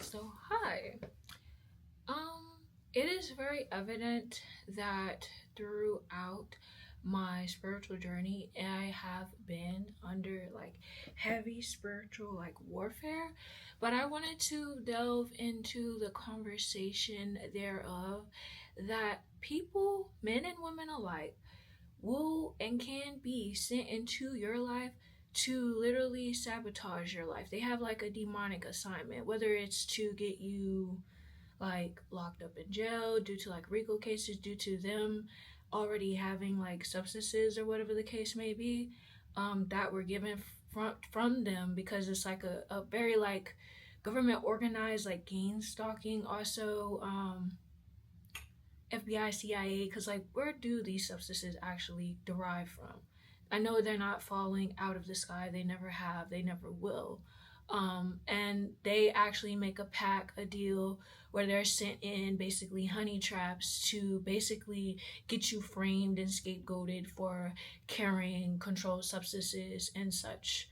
So hi. Um, it is very evident that throughout my spiritual journey, I have been under like heavy spiritual like warfare, but I wanted to delve into the conversation thereof that people, men and women alike, will and can be sent into your life to literally sabotage your life. They have like a demonic assignment, whether it's to get you like locked up in jail due to like RICO cases, due to them already having like substances or whatever the case may be, that were given from them because it's like a very like government organized like gain stalking. Also, FBI, CIA, because like where do these substances actually derive from? I know they're not falling out of the sky. They never have. They never will. And they actually make a pack, a deal where they're sent in basically honey traps to basically get you framed and scapegoated for carrying controlled substances and such.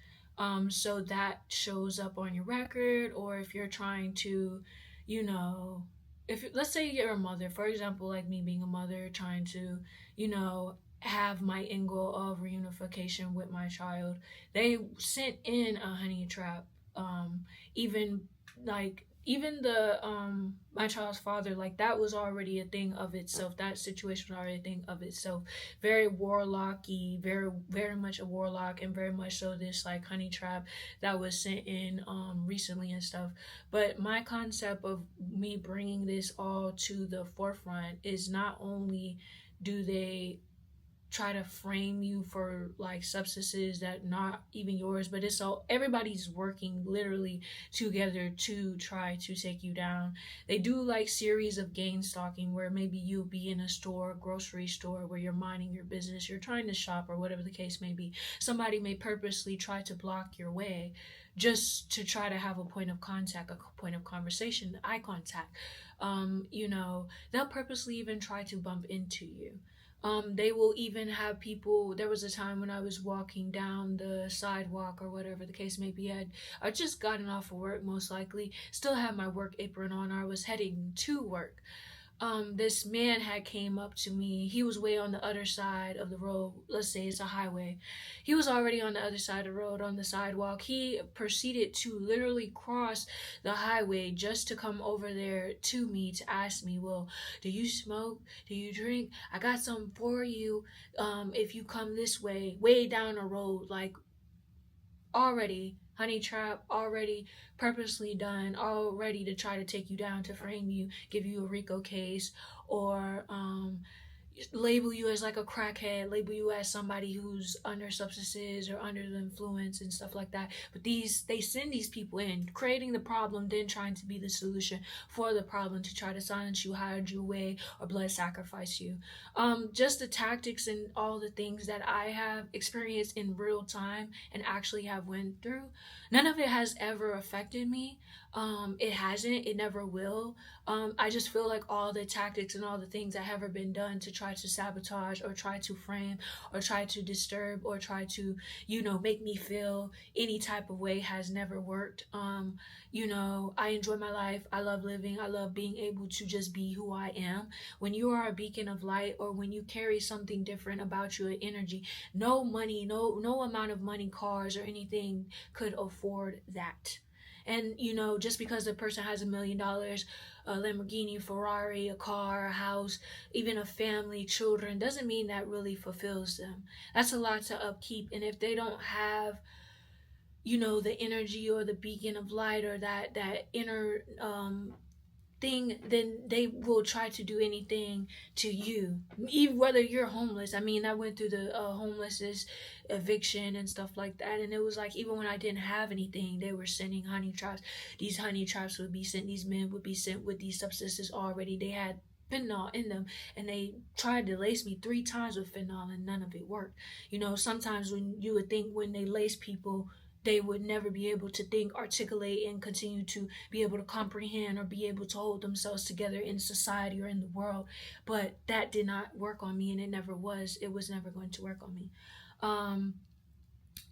So that shows up on your record, or if you're trying to, you know, if let's say you're a mother, for example, like me being a mother, trying to, have my end goal of reunification with my child, they sent in a honey trap. Even even the my child's father, like that was already a thing of itself. That situation was already a thing of itself. Very warlocky, very much a warlock, and very much so this like honey trap that was sent in recently and stuff. But my concept of me bringing this all to the forefront is not only do they try to frame you for like substances that not even yours, but it's all everybody's working literally together to try to take you down. They do like series of gain stalking where maybe you'll be in a store, grocery store, where you're minding your business, you're trying to shop or whatever the case may be. Somebody may purposely try to block your way just to try to have a point of contact, a point of conversation, eye contact. They'll purposely even try to bump into you. They will even have people. There was a time when I was walking down the sidewalk or whatever the case may be. I just gotten off of work, most likely. Still had my work apron on. I was heading to work. This man had came up to me. He was way on the other side of the road. Let's say it's a highway. He was already on the other side of the road on the sidewalk. He proceeded to literally cross the highway just to come over there to me to ask me, well, do you smoke? Do you drink? I got something for you. If you come this way down the road, like already honey trap, already purposely done, all ready to try to take you down, to frame you, give you a RICO case, or label you as like a crackhead, label you as somebody who's under substances or under the influence and stuff like that. But they send these people in, creating the problem, then trying to be the solution for the problem to try to silence you, hide you away, or blood sacrifice you. Just the tactics and all the things that I have experienced in real time and actually have went through, none of it has ever affected me. It hasn't, it never will. I just feel like all the tactics and all the things that have ever been done to try to sabotage or try to frame or try to disturb or try to, make me feel any type of way has never worked. I enjoy my life. I love living. I love being able to just be who I am. When you are a beacon of light, or when you carry something different about you, an energy, no money, no amount of money, cars, or anything could afford that. And just because the person has $1 million, a Lamborghini, Ferrari, a car, a house, even a family, children, doesn't mean that really fulfills them. That's a lot to upkeep. And if they don't have, the energy or the beacon of light, or that inner thing, then they will try to do anything to you, even whether you're homeless. I mean, I went through the homelessness eviction and stuff like that, and it was like even when I didn't have anything, they were sending honey traps. These honey traps would be sent, these men would be sent with these substances already. They had fentanyl in them, and they tried to lace me 3 times with fentanyl, and none of it worked. Sometimes when you would think when they lace people, they would never be able to think, articulate, and continue to be able to comprehend or be able to hold themselves together in society or in the world. But that did not work on me, and it never was. It was never going to work on me. Um,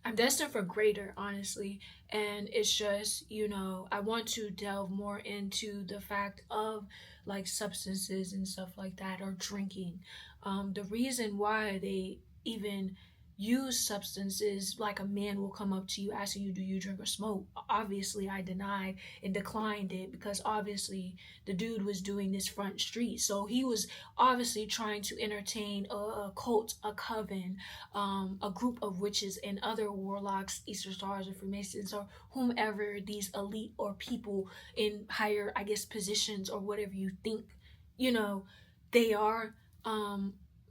I'm destined for greater, honestly. And it's just, I want to delve more into the fact of like substances and stuff like that, or drinking. The reason why they even use substances, like a man will come up to you asking you, do you drink or smoke? Obviously, I denied and declined it, because obviously the dude was doing this front street. So he was obviously trying to entertain a cult, a coven, a group of witches and other warlocks, Eastern Stars, or Freemasons, or whomever these elite or people in higher, I guess, positions, or whatever you think, you know, they are,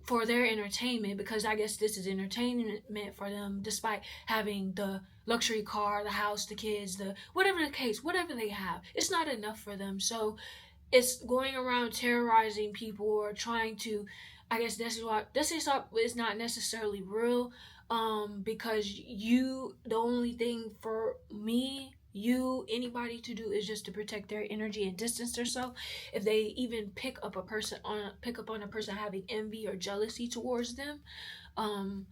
for their entertainment, because I guess this is entertainment for them, despite having the luxury car, the house, the kids, the whatever the case, whatever they have, it's not enough for them. So it's going around terrorizing people, or trying to, I guess this is not necessarily real, because the only thing for me, anybody to do is just to protect their energy and distance themselves. If they even pick up on a person having envy or jealousy towards them, um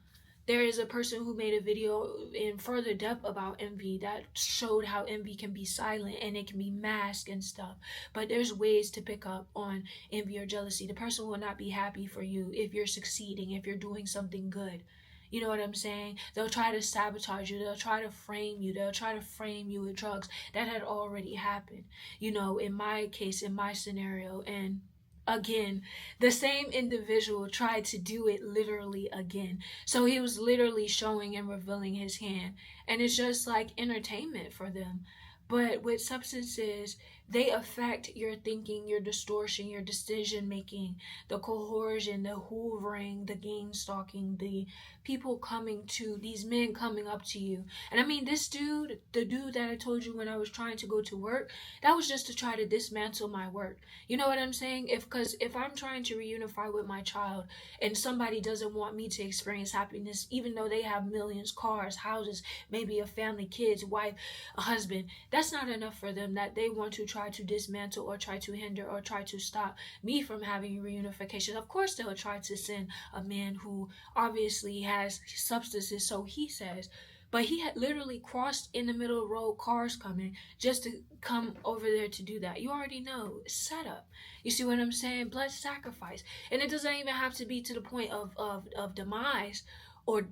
there is a person who made a video in further depth about envy, that showed how envy can be silent and it can be masked and stuff. But there's ways to pick up on envy or jealousy. The person will not be happy for you if you're succeeding, if you're doing something good. You know what I'm saying? They'll try to sabotage you. They'll try to frame you. They'll try to frame you with drugs. That had already happened, in my case, in my scenario. And again, the same individual tried to do it literally again. So he was literally showing and revealing his hand. And it's just like entertainment for them. But with substances, they affect your thinking, your distortion, your decision making, the coercion, the hoovering, the game stalking, the people coming to, these men coming up to you. And I mean, this dude, the dude that I told you when I was trying to go to work, that was just to try to dismantle my work. You know what I'm saying? Because if I'm trying to reunify with my child, and somebody doesn't want me to experience happiness, even though they have millions, cars, houses, maybe a family, kids, wife, a husband, that's not enough for them, that they want to try to dismantle or try to hinder or try to stop me from having reunification. Of course, they'll try to send a man who obviously has substances, so he says. But he had literally crossed in the middle of the road, cars coming, just to come over there to do that. You already know, setup. You see what I'm saying? Blood sacrifice. And it doesn't even have to be to the point of demise or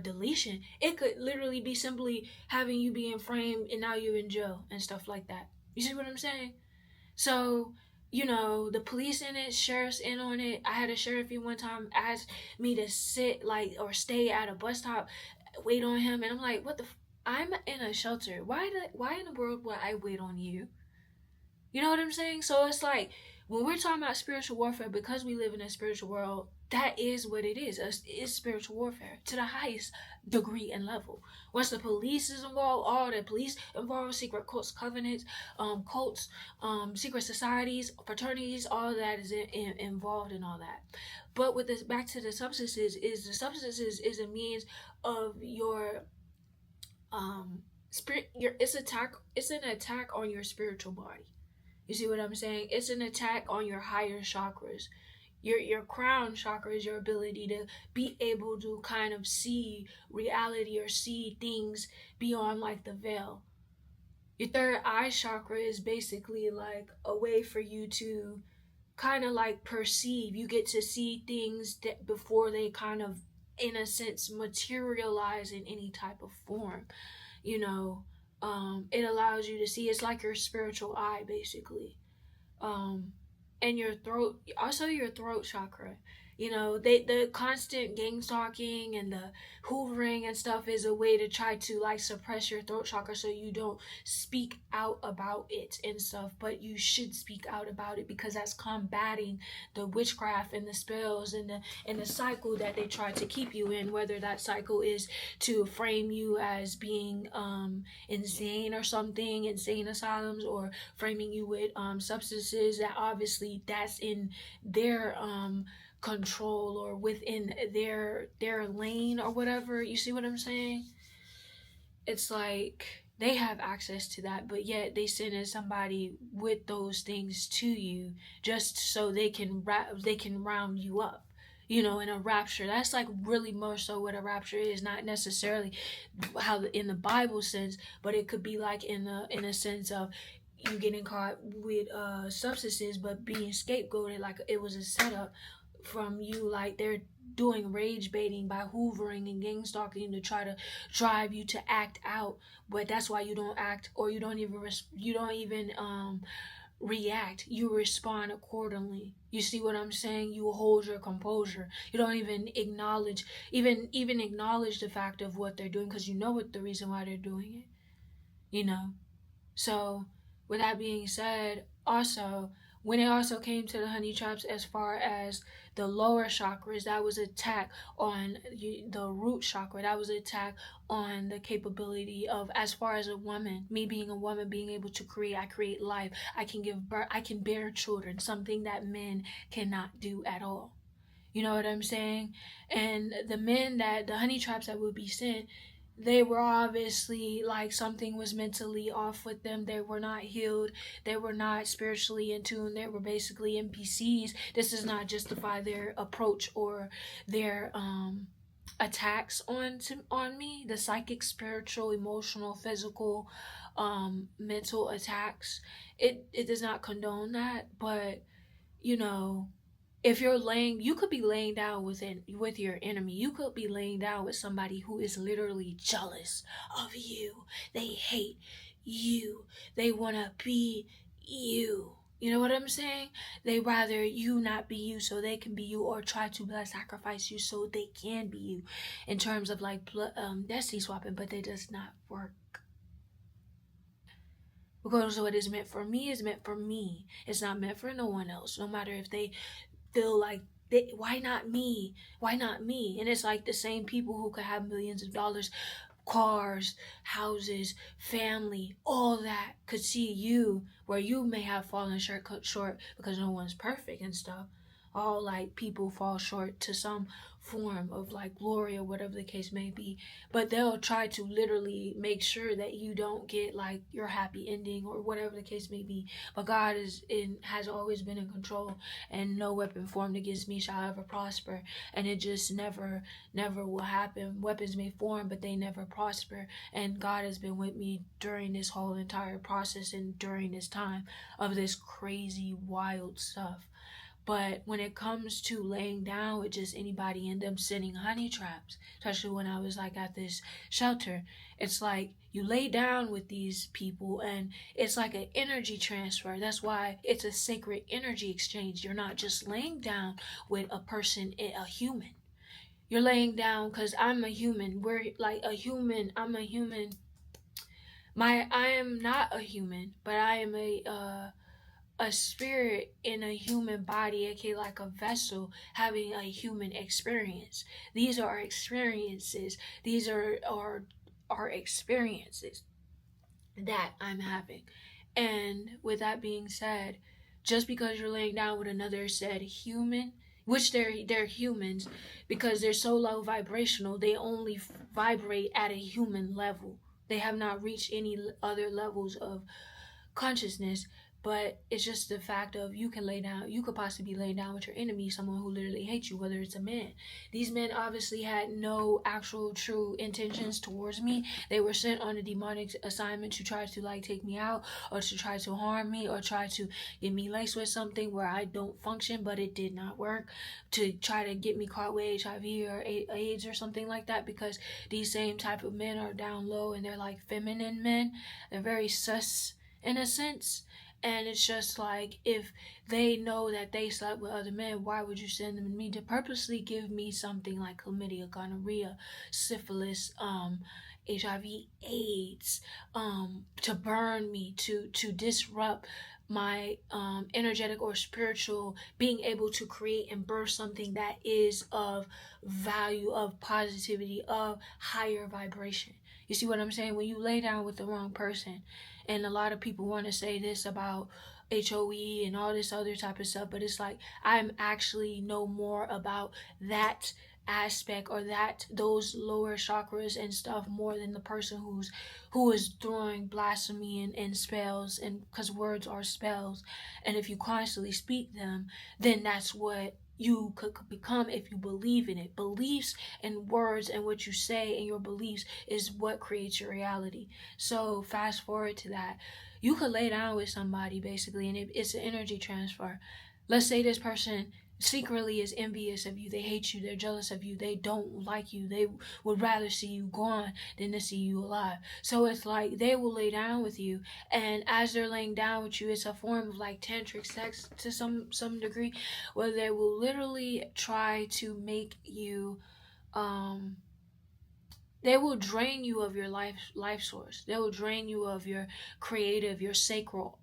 deletion. It could literally be simply having you being framed and now you're in jail and stuff like that. You see what I'm saying? So, the police in it, sheriff's in on it. I had a sheriff one time ask me to sit, like, or stay at a bus stop, wait on him. And I'm like, what the I'm in a shelter. Why in the world would I wait on you? You know what I'm saying? So it's like, when we're talking about spiritual warfare, because we live in a spiritual world, that is what it is. It's spiritual warfare to the highest degree and level. Once the police is involved, all the police involved, secret cults, covenants, cults, secret societies, fraternities, all of that is involved in all that. But with this, back to the substances, is a means of your spirit. It's an attack on your spiritual body. You see what I'm saying? It's an attack on your higher chakras. Your crown chakra is your ability to be able to kind of see reality or see things beyond like the veil. Your third eye chakra is basically like a way for you to kind of like perceive. You get to see things that before they kind of, in a sense, materialize in any type of form. It allows you to see. It's like your spiritual eye, basically. um and your throat, also your throat chakra. The constant gang stalking and the hoovering and stuff is a way to try to like suppress your throat chakra, so you don't speak out about it and stuff. But you should speak out about it, because that's combating the witchcraft and the spells and the cycle that they try to keep you in, whether that cycle is to frame you as being insane or something, insane asylums, or framing you with substances that obviously that's in their control or within their lane or whatever. You see what I'm saying? It's like they have access to that, but yet they send in somebody with those things to you just so they can round you up. in a rapture. That's like really more so what a rapture is, not necessarily how in the Bible sense, but it could be like in a sense of you getting caught with substances but being scapegoated, like it was a setup from you, like they're doing rage baiting by hoovering and gang stalking to try to drive you to act out, but that's why you don't act, or you don't even react. You respond accordingly. You see what I'm saying? You hold your composure. You don't even acknowledge, even acknowledge the fact of what they're doing, because you know what the reason why they're doing it, you know. So, with that being said, also, when it also came to the honey traps, as far as the lower chakras, that was attack on the root chakra. That was attack on the capability of, as far as a woman, me being a woman, being able to create. I create life. I can give birth. I can bear children, something that men cannot do at all. You know what I'm saying? And the honey traps that would be sent, they were obviously like something was mentally off with them. They were not healed. They were not spiritually in tune. They were basically NPCs. This does not justify their approach or their attacks on me. The psychic, spiritual, emotional, physical, mental attacks. It does not condone that, but you know, if you could be laying down with your enemy. You could be laying down with somebody who is literally jealous of you. They hate you. They want to be you. You know what I'm saying? They rather you not be you so they can be you, or try to sacrifice you so they can be you, in terms of like destiny swapping, but it does not work. Because what is meant for me is meant for me. It's not meant for no one else. No matter if they feel like, why not me? Why not me? And it's like the same people who could have millions of dollars, cars, houses, family, all that could see you where you may have fallen short because no one's perfect and stuff. All like people fall short to some form of like glory or whatever the case may be, but they'll try to literally make sure that you don't get like your happy ending or whatever the case may be. But God has always been in control, and no weapon formed against me shall ever prosper, and it just never will happen. Weapons may form, but they never prosper, and God has been with me during this whole entire process and during this time of this crazy wild stuff. But when it comes to laying down with just anybody and them sending honey traps, especially when I was like at this shelter, it's like you lay down with these people and it's like an energy transfer. That's why it's a sacred energy exchange. You're not just laying down with a person, a human. You're laying down because I'm a human. We're like a human. I'm a human. I am not a human, but I am a spirit in a human body, aka like a vessel having a human experience. These are our experiences. These are our experiences that I'm having. And with that being said, just because you're laying down with another said human, which they're humans, because they're so low vibrational, they only vibrate at a human level. They have not reached any other levels of consciousness. But it's just the fact of you could possibly lay down with your enemy, someone who literally hates you, whether it's a man. These men obviously had no actual true intentions towards me. They were sent on a demonic assignment to try to like take me out, or to try to harm me, or try to get me laced with something where I don't function, but it did not work. To try to get me caught with HIV or AIDS or something like that, because these same type of men are down low and they're like feminine men. They're very sus in a sense. And it's just like, if they know that they slept with other men, why would you send them to me to purposely give me something like chlamydia, gonorrhea, syphilis, HIV, AIDS, to burn me, to disrupt my energetic or spiritual being able to create and birth something that is of value, of positivity, of higher vibration. You see what I'm saying? When you lay down with the wrong person, and a lot of people want to say this about HOE and all this other type of stuff, but it's like, I'm actually know more about that aspect or those lower chakras and stuff more than the person who is throwing blasphemy and spells, and because words are spells, and if you constantly speak them, then that's what you could become if you believe in it. Beliefs and words and what you say and your beliefs is what creates your reality. So fast forward to that. You could lay down with somebody basically, and it's an energy transfer. Let's say this person secretly is envious of you. They hate you. They're jealous of you. They don't like you. They would rather see you gone than to see you alive. So it's like they will lay down with you, and as they're laying down with you, it's a form of like tantric sex to some degree, where they will literally try to make you they will drain you of your life source. They will drain you of your creative, your sacral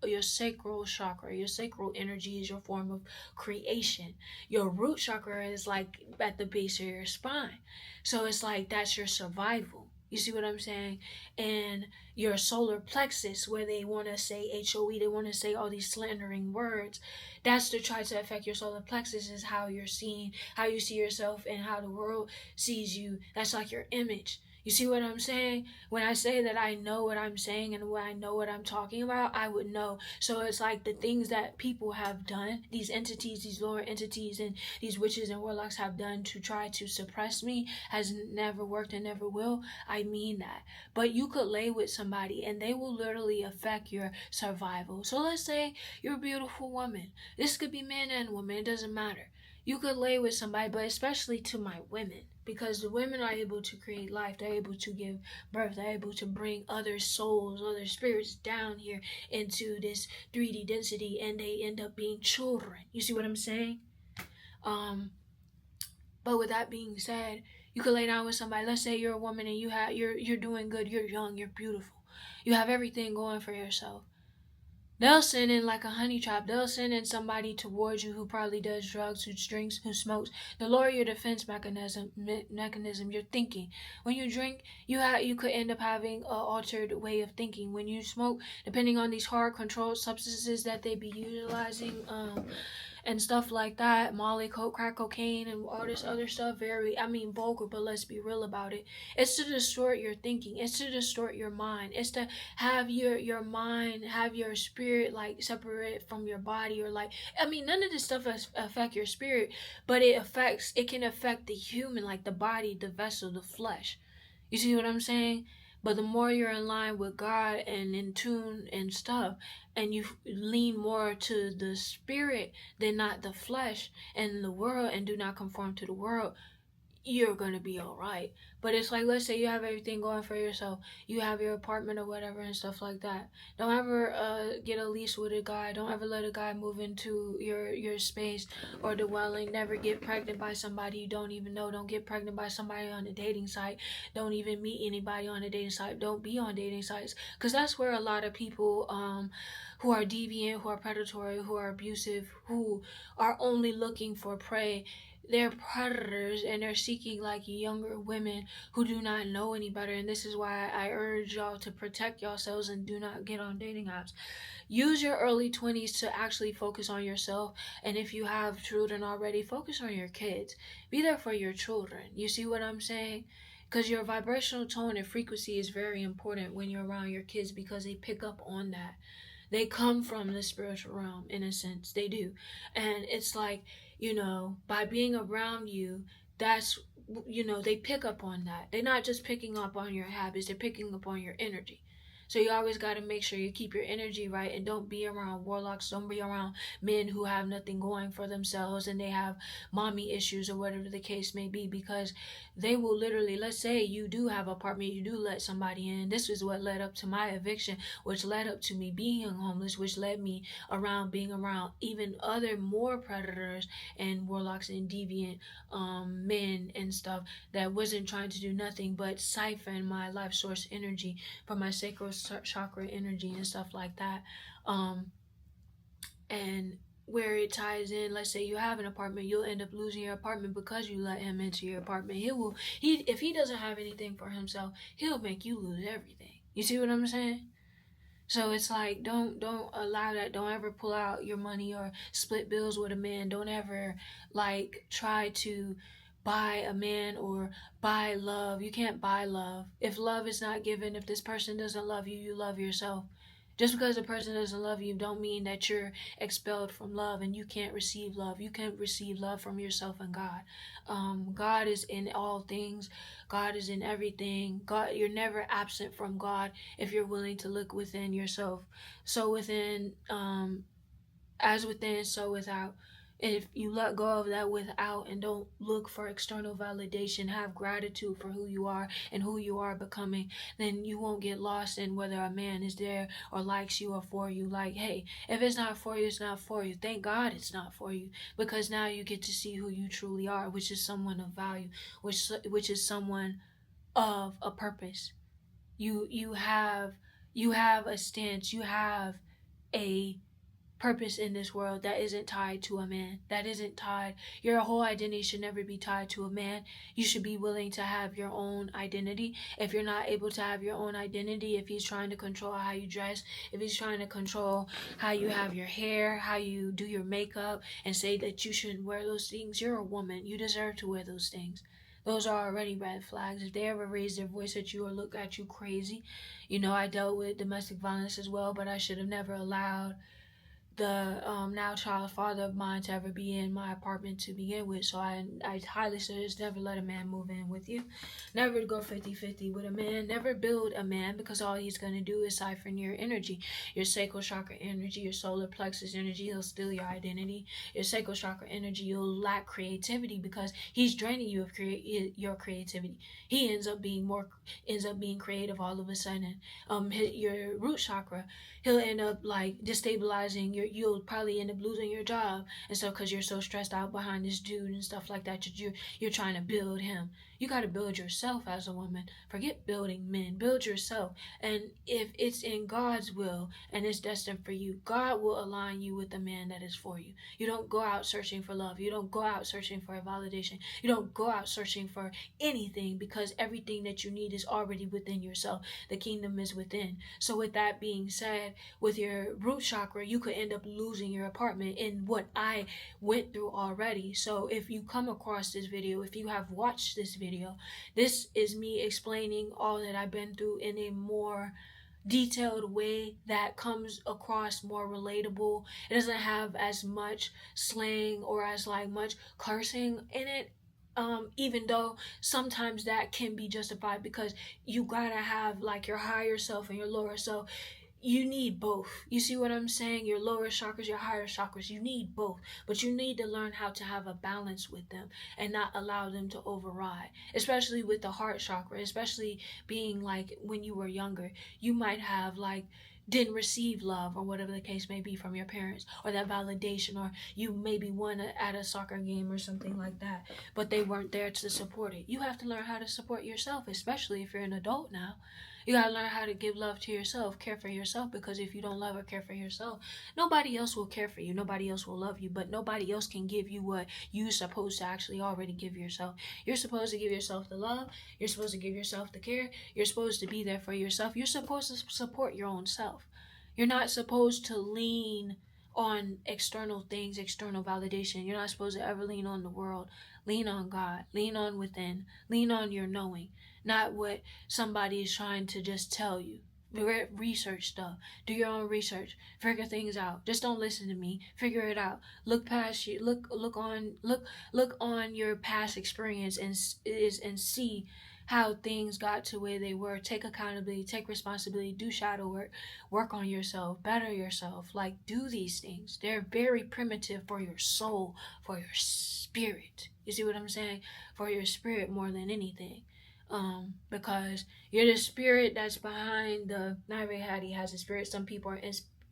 chakra. Your sacral energy is your form of creation. Your root chakra is like at the base of your spine. So it's like that's your survival. You see what I'm saying? And your solar plexus, where they want to say HOE, they want to say all these slandering words. That's to try to affect your solar plexus, is how you're seen, how you see yourself, and how the world sees you. That's like your image. You see what I'm saying? When I say that I know what I'm saying and when I know what I'm talking about, I would know. So it's like the things that people have done, these entities, these lower entities, and these witches and warlocks have done to try to suppress me has never worked and never will. I mean that. But you could lay with somebody and they will literally affect your survival. So let's say you're a beautiful woman. This could be man and woman, it doesn't matter. You could lay with somebody, but especially to my women, because the women are able to create life. They're able to give birth. They're able to bring other souls, other spirits down here into this 3D density, and they end up being children. You see what I'm saying? But with that being said, you could lay down with somebody. Let's say you're a woman and you're doing good. You're young. You're beautiful. You have everything going for yourself. They'll send in like a honey trap. They'll send in somebody towards you who probably does drugs, who drinks, who smokes. The lower your defense mechanism, your thinking. When you drink, you could end up having an altered way of thinking. When you smoke, depending on these hard controlled substances that they be utilizing, and stuff like that, Molly, coke, crack cocaine, and all this other stuff, vulgar, but let's be real about it. It's to distort your thinking. It's to distort your mind. It's to have your mind, have your spirit like separated from your body, or like, none of this stuff affect your spirit, but it can affect the human, like the body, the vessel, the flesh. You see what I'm saying? But the more you're in line with God and in tune and stuff, and you lean more to the spirit than not the flesh and the world, and do not conform to the world, you're gonna be all right. But it's like, let's say you have everything going for yourself, you have your apartment or whatever and stuff like that. Don't ever get a lease with a guy. Don't ever let a guy move into your space or dwelling. Never get pregnant by somebody you don't even know. Don't get pregnant by somebody on a dating site. Don't even meet anybody on a dating site. Don't be on dating sites, because that's where a lot of people who are deviant, who are predatory, who are abusive, who are only looking for prey, they're predators, and they're seeking like younger women who do not know any better. And this is why I urge y'all to protect yourselves and do not get on dating apps. Use your early 20s to actually focus on yourself. And if you have children already, focus on your kids. Be there for your children. You see what I'm saying? Because your vibrational tone and frequency is very important when you're around your kids, because they pick up on that. They come from the spiritual realm, in a sense. They do. And it's like, by being around you, that's, they pick up on that. They're not just picking up on your habits, they're picking up on your energy. So you always got to make sure you keep your energy right, and don't be around warlocks. Don't be around men who have nothing going for themselves and they have mommy issues or whatever the case may be, because they will literally, let's say you do have an apartment, you do let somebody in. This is what led up to my eviction, which led up to me being homeless, which led me around being around even other more predators and warlocks and deviant men and stuff that wasn't trying to do nothing but siphon my life source energy from my sacral chakra energy and stuff like that. And where it ties in, let's say you have an apartment, you'll end up losing your apartment because you let him into your apartment. If he doesn't have anything for himself, he'll make you lose everything. You see what I'm saying? So it's like, don't allow that. Don't ever pull out your money or split bills with a man. Don't ever like try to buy a man or buy love. You can't buy love. If love is not given, if this person doesn't love you, you love yourself. Just because a person doesn't love you don't mean that you're expelled from love and you can't receive love. You can receive love from yourself and God. God is in all things. God is in everything. God, you're never absent from God if you're willing to look within yourself. So within, as within, so without. If you let go of that without and don't look for external validation, have gratitude for who you are and who you are becoming, then you won't get lost in whether a man is there or likes you or for you. Like, hey, if it's not for you, it's not for you. Thank God it's not for you, because now you get to see who you truly are, which is someone of value, which is someone of a purpose. You have a stance, you have a purpose in this world that isn't tied to a man, that isn't tied. Your whole identity should never be tied to a man. You should be willing to have your own identity. If you're not able to have your own identity, if he's trying to control how you dress, if he's trying to control how you have your hair, how you do your makeup, and say that you shouldn't wear those things, you're a woman. You deserve to wear those things. Those are already red flags. If they ever raise their voice at you or look at you crazy, I dealt with domestic violence as well, but I should have never allowed the now child father of mine to ever be in my apartment to begin with. So I highly suggest never let a man move in with you. Never go 50-50 with a man. Never build a man, because all he's going to do is siphon your energy, your sacral chakra energy, your solar plexus energy. He'll steal your identity. Your sacral chakra energy, you'll lack creativity because he's draining you of your creativity. He ends up being creative all of a sudden. Your root chakra, he'll end up like destabilizing you'll probably end up losing your job and stuff because you're so stressed out behind this dude and stuff like that. You're trying to build him. You got to build yourself as a woman. Forget building men. Build yourself. And if it's in God's will and it's destined for you, God will align you with the man that is for you. You don't go out searching for love. You don't go out searching for validation. You don't go out searching for anything, because everything that you need is already within yourself. The kingdom is within. So with that being said, with your root chakra, you could end up losing your apartment in what I went through already. So if you come across this video, if you have watched this video, this is me explaining all that I've been through in a more detailed way that comes across more relatable. It doesn't have as much slang or as much cursing in it. Even though sometimes that can be justified, because you gotta have your higher self and your lower self. You need both. You see what I'm saying? Your lower chakras, your higher chakras, you need both. But you need to learn how to have a balance with them and not allow them to override. Especially with the heart chakra, especially being when you were younger, you might have didn't receive love or whatever the case may be from your parents, or that validation, or you maybe won at a soccer game or something like that, but they weren't there to support it. You have to learn how to support yourself, especially if you're an adult now. You gotta learn how to give love to yourself, care for yourself, because if you don't love or care for yourself, nobody else will care for you, nobody else will love you, but nobody else can give you what you're supposed to actually already give yourself. You're supposed to give yourself the love, you're supposed to give yourself the care, you're supposed to be there for yourself, you're supposed to support your own self. You're not supposed to lean on external things, external validation. You're not supposed to ever lean on the world. Lean on God. Lean on within. Lean on your knowing. Not what somebody is trying to just tell you. Research stuff. Do your own research. Figure things out. Just don't listen to me. Figure it out. Look past you. Look on your past experience and see how things got to where they were. Take accountability, take responsibility, do shadow work on yourself, better yourself. Do these things. They're very primitive for your soul, for your spirit. You see what I'm saying? For your spirit more than anything. Because you're the spirit that's behind not everybody has a spirit. Some people are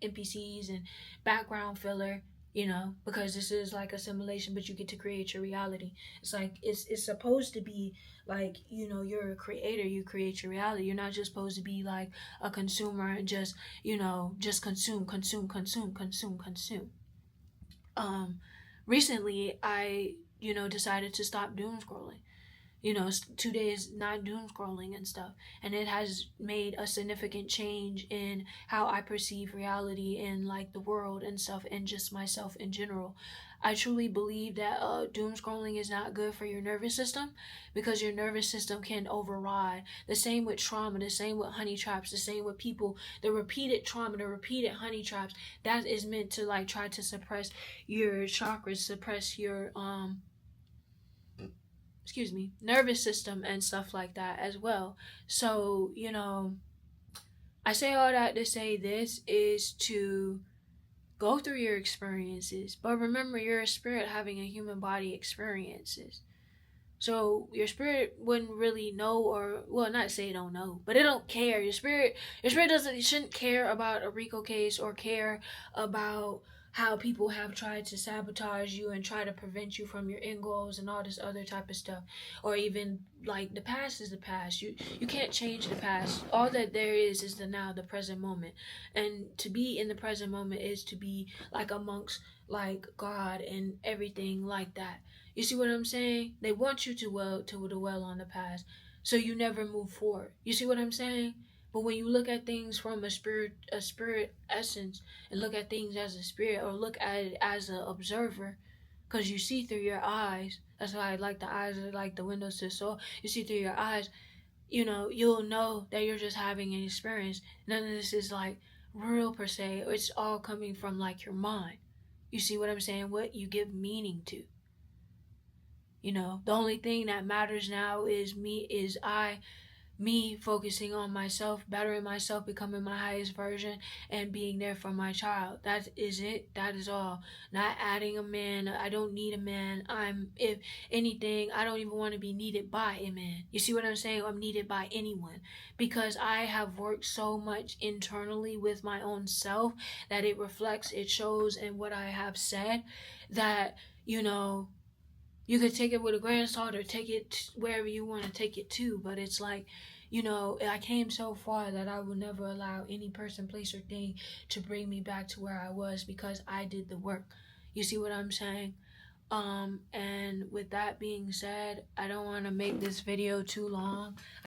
NPCs and background filler, because this is a simulation, but you get to create your reality. It's supposed to be you're a creator, you create your reality. You're not just supposed to be a consumer and just consume. Recently I decided to stop doom scrolling. 2 days not doom scrolling and stuff. And it has made a significant change in how I perceive reality and like the world and stuff and just myself in general. I truly believe that doom scrolling is not good for your nervous system, because your nervous system can override. The same with trauma, the same with honey traps, the same with people. The repeated trauma, the repeated honey traps, that is meant to like try to suppress your chakras, suppress your nervous system and stuff like that as well. So, I say all that to say this is to go through your experiences, but remember you're a spirit having a human body experiences. So your spirit wouldn't really know, or well, not say it don't know, but it don't care. Your spirit shouldn't care about a RICO case or care about how people have tried to sabotage you and try to prevent you from your end goals and all this other type of stuff. Or even like the past is the past. You can't change the past. All that there is the now, the present moment. And to be in the present moment is to be like amongst like God and everything like that. You see what I'm saying? They want you to dwell on the past, so you never move forward. You see what I'm saying? But when you look at things from a spirit essence, and look at things as a spirit, or look at it as an observer, because you see through your eyes. That's why I like the eyes are like the windows to the soul. You see through your eyes. You'll know that you're just having an experience. None of this is like real per se. It's all coming from like your mind. You see what I'm saying? What you give meaning to. The only thing that matters now is me focusing on myself, bettering myself, becoming my highest version, and being there for my child. That is it. That is all. Not adding a man. I don't need a man. If anything, I don't even want to be needed by a man. You see what I'm saying? I'm needed by anyone, because I have worked so much internally with my own self that it reflects, it shows in what I have said, that, you could take it with a grain of salt or take it wherever you want to take it to, but it's like, I came so far that I will never allow any person, place, or thing to bring me back to where I was, because I did the work. You see what I'm saying? And with that being said, I don't want to make this video too long.